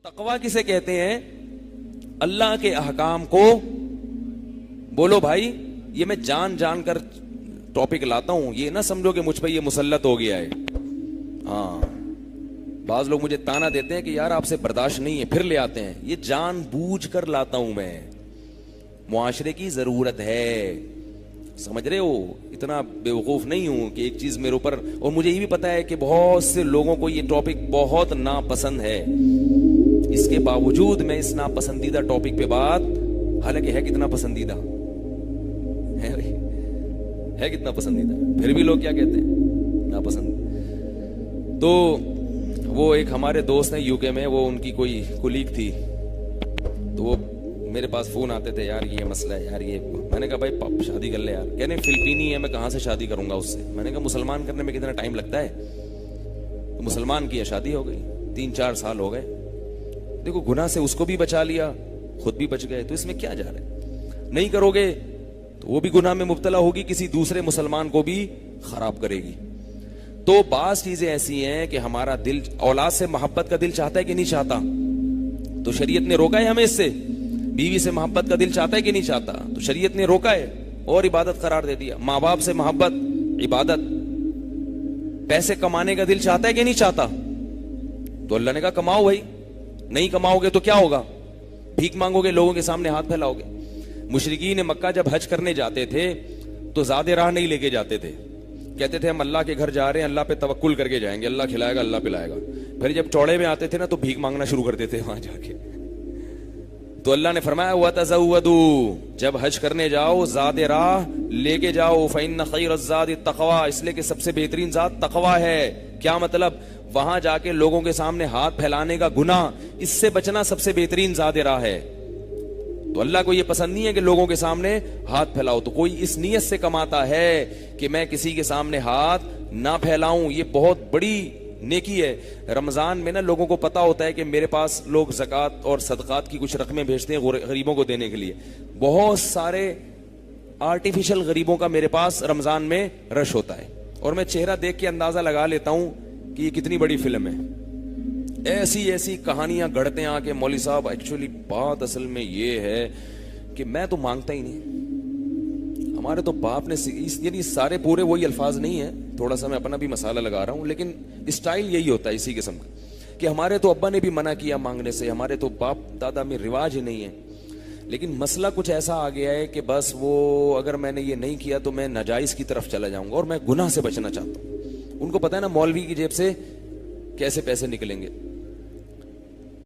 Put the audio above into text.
تقویٰ کسے کہتے ہیں؟ اللہ کے احکام کو بولو بھائی. یہ میں جان جان کر ٹاپک لاتا ہوں, یہ نہ سمجھو کہ مجھ پہ یہ مسلط ہو گیا ہے. ہاں, بعض لوگ مجھے تانا دیتے ہیں کہ یار آپ سے برداشت نہیں ہے, پھر لے آتے ہیں. یہ جان بوجھ کر لاتا ہوں میں, معاشرے کی ضرورت ہے, سمجھ رہے ہو؟ اتنا بیوقوف نہیں ہوں کہ ایک چیز میرے اوپر. اور مجھے یہ بھی پتا ہے کہ بہت سے لوگوں کو یہ ٹاپک بہت ناپسند ہے, اس کے باوجود میں اس ناپسندیدہ ٹاپک پہ بات, حالانکہ ہے کتنا پسندیدہ ہے کتنا پسندیدہ, پھر بھی لوگ کیا کہتے ہیں ناپسند. تو وہ ایک ہمارے دوست ہیں یو کے میں, وہ ان کی کوئی کولیگ تھی, تو وہ میرے پاس فون آتے تھے, یار یہ مسئلہ ہے, یار یہ. میں نے کہا بھائی شادی کر لے یار. کہنے فلپینی ہے, میں کہاں سے شادی کروں گا اس سے. میں نے کہا مسلمان کرنے میں کتنا ٹائم لگتا ہے, تو مسلمان کی شادی ہو گئی, 3-4 سال ہو گئے. دیکھو گناہ سے اس کو بھی بچا لیا, خود بھی بچ گئے, تو اس میں کیا جا رہا ہے؟ نہیں کرو گے تو وہ بھی گناہ میں مبتلا ہوگی, کسی دوسرے مسلمان کو بھی خراب کرے گی. تو بعض چیزیں ایسی ہیں کہ ہمارا دل اولاد سے محبت کا دل چاہتا ہے کہ نہیں چاہتا, تو شریعت نے روکا ہے ہمیں اس سے. بیوی سے محبت کا دل چاہتا ہے کہ نہیں چاہتا, تو شریعت نے روکا ہے اور عبادت قرار دے دیا. ماں باپ سے محبت عبادت. پیسے کمانے کا دل چاہتا ہے کہ نہیں چاہتا, تو اللہ نے کہا کماؤ بھائی. نہیں کماؤ گے تو کیا ہوگا؟ بھیک مانگو گے, لوگوں کے سامنے ہاتھ پھیلاؤ گے. مشرکین مکہ جب حج کرنے جاتے تھے تو زیادہ راہ نہیں لے کے جاتے تھے, کہتے تھے ہم اللہ کے گھر جا رہے ہیں, اللہ پہ توکل کر کے جائیں گے, اللہ کھلائے گا اللہ پلائے گا. پھر جب چوڑے میں آتے تھے نا تو بھیک مانگنا شروع کر دیتے وہاں جا کے. تو اللہ نے فرمایا وَتَزَوَّدُوا, جب حج کرنے جاؤ زیادہ راہ لے کے جاؤ, فَإِنَّ خَيْرَ الزَّادِ التَّقْوَىٰ, اس لیے کہ سب سے بہترین ذات تقویٰ ہے. کیا مطلب؟ وہاں جا کے لوگوں کے سامنے ہاتھ پھیلانے کا گناہ, اس سے بچنا سب سے بہترین زیادہ راہ ہے. تو اللہ کو یہ پسند نہیں ہے کہ لوگوں کے سامنے ہاتھ پھیلاؤ. تو کوئی اس نیت سے کماتا ہے کہ میں کسی کے سامنے ہاتھ نہ پھیلاؤں, یہ بہت بڑی نیکی ہے. رمضان میں نا لوگوں کو پتا ہوتا ہے کہ میرے پاس لوگ زکوٰۃ اور صدقات کی کچھ رقمیں بھیجتے ہیں غریبوں کو دینے کے لیے. بہت سارے آرٹیفیشل غریبوں کا میرے پاس رمضان میں رش ہوتا ہے, اور میں چہرہ دیکھ کے اندازہ لگا لیتا ہوں کہ یہ کتنی بڑی فلم ہے. ایسی ایسی کہانیاں گڑھتے ہیں آ کے, مولوی صاحب ایکچولی بات اصل میں یہ ہے کہ میں تو مانگتا ہی نہیں, ہمارے تو باپ نے, یعنی سارے پورے وہی الفاظ نہیں ہیں, تھوڑا سا میں اپنا بھی مسالہ لگا رہا ہوں, لیکن اسٹائل یہی ہوتا ہے اسی قسم کا کہ ہمارے تو ابا نے بھی منع کیا مانگنے سے, ہمارے تو باپ دادا میں رواج ہی نہیں ہے. لیکن مسئلہ کچھ ایسا آ گیا ہے کہ بس وہ اگر میں نے یہ نہیں کیا تو میں ناجائز کی طرف چلا جاؤں گا, اور میں گناہ سے بچنا چاہتا ہوں. ان کو پتا ہے نا مولوی کی جیب سے کیسے پیسے نکلیں گے.